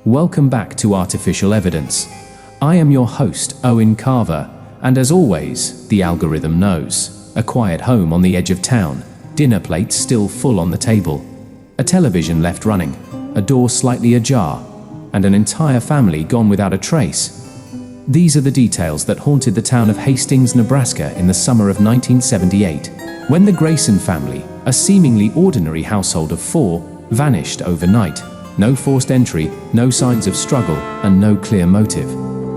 Welcome back to Artificial Evidence. I am your host, Owen Carver, and as always, the algorithm knows. A quiet home on the edge of town, dinner plates still full on the table, a television left running, a door slightly ajar, and an entire family gone without a trace. These are the details that haunted the town of Hastings, Nebraska in the summer of 1978, when the Grayson family, a seemingly ordinary household of 4, vanished overnight. No forced entry, no signs of struggle, and no clear motive.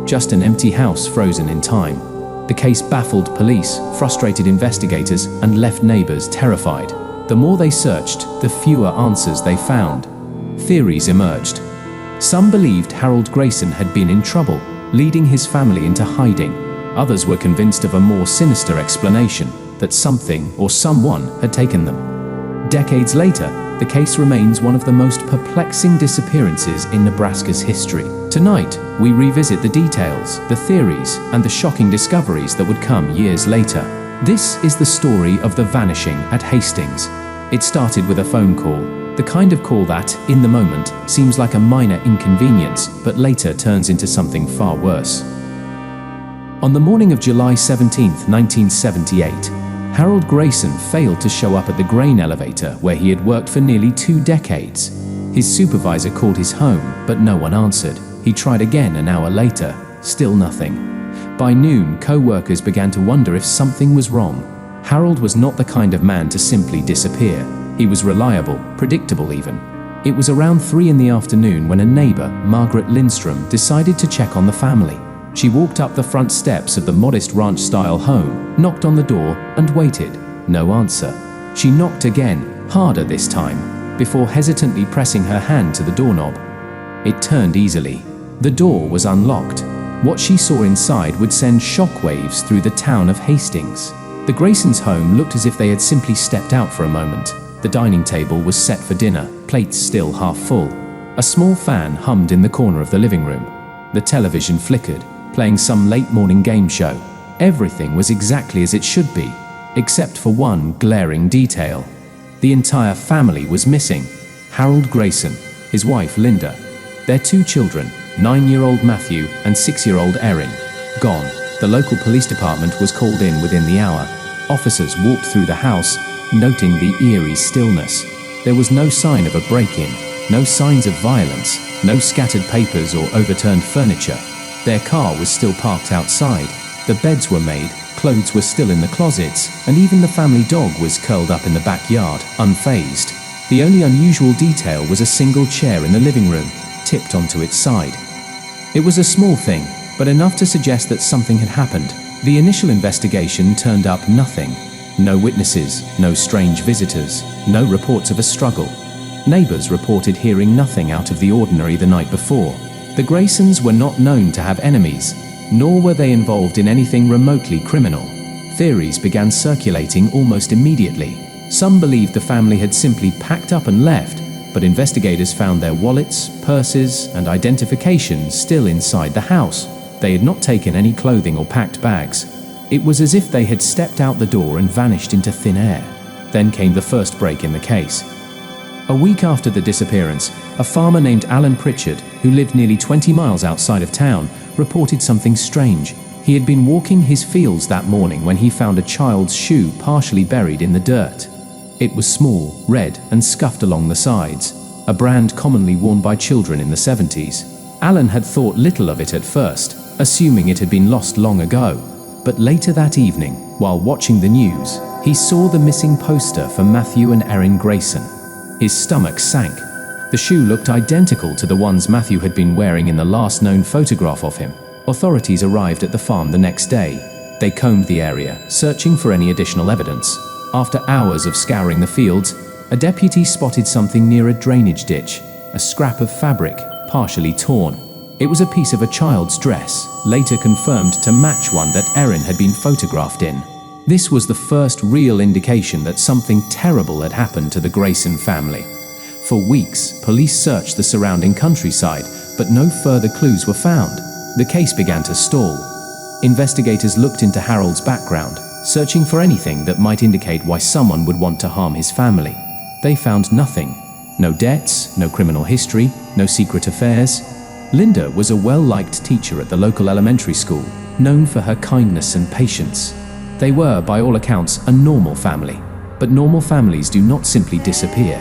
Just an empty house frozen in time. The case baffled police, frustrated investigators, and left neighbors terrified. The more they searched, the fewer answers they found. Theories emerged. Some believed Harold Grayson had been in trouble, leading his family into hiding. Others were convinced of a more sinister explanation, that something or someone had taken them. Decades later, the case remains one of the most perplexing disappearances in Nebraska's history. Tonight, we revisit the details, the theories, and the shocking discoveries that would come years later. This is the story of the vanishing at Hastings. It started with a phone call, the kind of call that, in the moment, seems like a minor inconvenience, but later turns into something far worse. On the morning of July 17, 1978, Harold Grayson failed to show up at the grain elevator where he had worked for nearly 2 decades. His supervisor called his home, but no one answered. He tried again an hour later, still nothing. By noon, co-workers began to wonder if something was wrong. Harold was not the kind of man to simply disappear. He was reliable, predictable even. It was around 3 in the afternoon when a neighbor, Margaret Lindstrom, decided to check on the family. She walked up the front steps of the modest ranch-style home, knocked on the door, and waited. No answer. She knocked again, harder this time, before hesitantly pressing her hand to the doorknob. It turned easily. The door was unlocked. What she saw inside would send shockwaves through the town of Hastings. The Graysons' home looked as if they had simply stepped out for a moment. The dining table was set for dinner, plates still half full. A small fan hummed in the corner of the living room. The television flickered, playing some late-morning game show. Everything was exactly as it should be, except for one glaring detail. The entire family was missing. Harold Grayson, his wife Linda, their 2 children, 9-year-old Matthew and 6-year-old Erin, gone. The local police department was called in within the hour. Officers walked through the house, noting the eerie stillness. There was no sign of a break-in, no signs of violence, no scattered papers or overturned furniture. Their car was still parked outside, the beds were made, clothes were still in the closets, and even the family dog was curled up in the backyard, unfazed. The only unusual detail was a single chair in the living room, tipped onto its side. It was a small thing, but enough to suggest that something had happened. The initial investigation turned up nothing. No witnesses, no strange visitors, no reports of a struggle. Neighbors reported hearing nothing out of the ordinary the night before. The Graysons were not known to have enemies, nor were they involved in anything remotely criminal. Theories began circulating almost immediately. Some believed the family had simply packed up and left, but investigators found their wallets, purses, and identifications still inside the house. They had not taken any clothing or packed bags. It was as if they had stepped out the door and vanished into thin air. Then came the first break in the case. A week after the disappearance, a farmer named Alan Pritchard, who lived nearly 20 miles outside of town, reported something strange. He had been walking his fields that morning when he found a child's shoe partially buried in the dirt. It was small, red, and scuffed along the sides, a brand commonly worn by children in the 70s. Alan had thought little of it at first, assuming it had been lost long ago. But later that evening, while watching the news, he saw the missing poster for Matthew and Erin Grayson. His stomach sank. The shoe looked identical to the ones Matthew had been wearing in the last known photograph of him. Authorities arrived at the farm the next day. They combed the area, searching for any additional evidence. After hours of scouring the fields, a deputy spotted something near a drainage ditch, a scrap of fabric, partially torn. It was a piece of a child's dress, later confirmed to match one that Erin had been photographed in. This was the first real indication that something terrible had happened to the Grayson family. For weeks, police searched the surrounding countryside, but no further clues were found. The case began to stall. Investigators looked into Harold's background, searching for anything that might indicate why someone would want to harm his family. They found nothing. No debts, no criminal history, no secret affairs. Linda was a well-liked teacher at the local elementary school, known for her kindness and patience. They were, by all accounts, a normal family. But normal families do not simply disappear.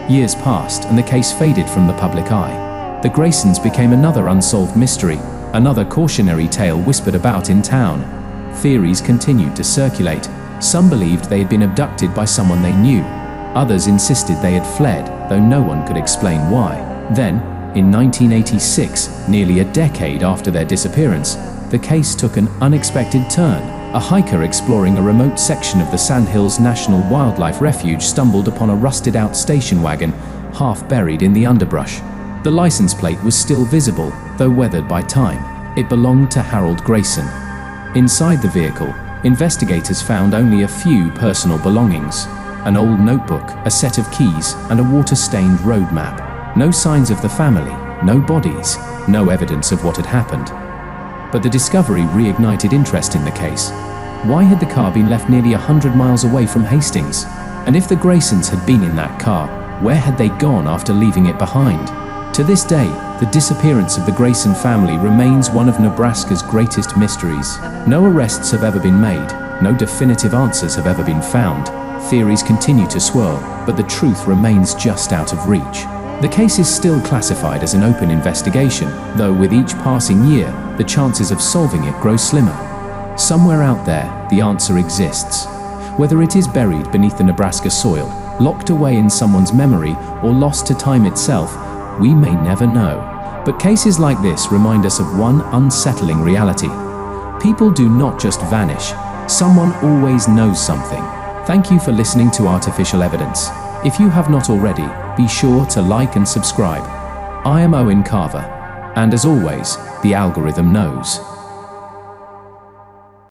Years passed and the case faded from the public eye. The Graysons became another unsolved mystery, another cautionary tale whispered about in town. Theories continued to circulate. Some believed they had been abducted by someone they knew. Others insisted they had fled, though no one could explain why. Then, in 1986, nearly a decade after their disappearance, the case took an unexpected turn. A hiker exploring a remote section of the Sandhills National Wildlife Refuge stumbled upon a rusted-out station wagon, half buried in the underbrush. The license plate was still visible, though weathered by time. It belonged to Harold Grayson. Inside the vehicle, investigators found only a few personal belongings: an old notebook, a set of keys, and a water-stained road map. No signs of the family, no bodies, no evidence of what had happened. But the discovery reignited interest in the case. Why had the car been left nearly 100 miles away from Hastings? And if the Graysons had been in that car, where had they gone after leaving it behind? To this day, the disappearance of the Grayson family remains one of Nebraska's greatest mysteries. No arrests have ever been made, no definitive answers have ever been found. Theories continue to swirl, but the truth remains just out of reach. The case is still classified as an open investigation, though with each passing year, the chances of solving it grow slimmer. Somewhere out there, the answer exists. Whether it is buried beneath the Nebraska soil, locked away in someone's memory, or lost to time itself, we may never know. But cases like this remind us of one unsettling reality. People do not just vanish. Someone always knows something. Thank you for listening to Artificial Evidence. If you have not already, be sure to like and subscribe. I am Owen Carver, and as always, the algorithm knows.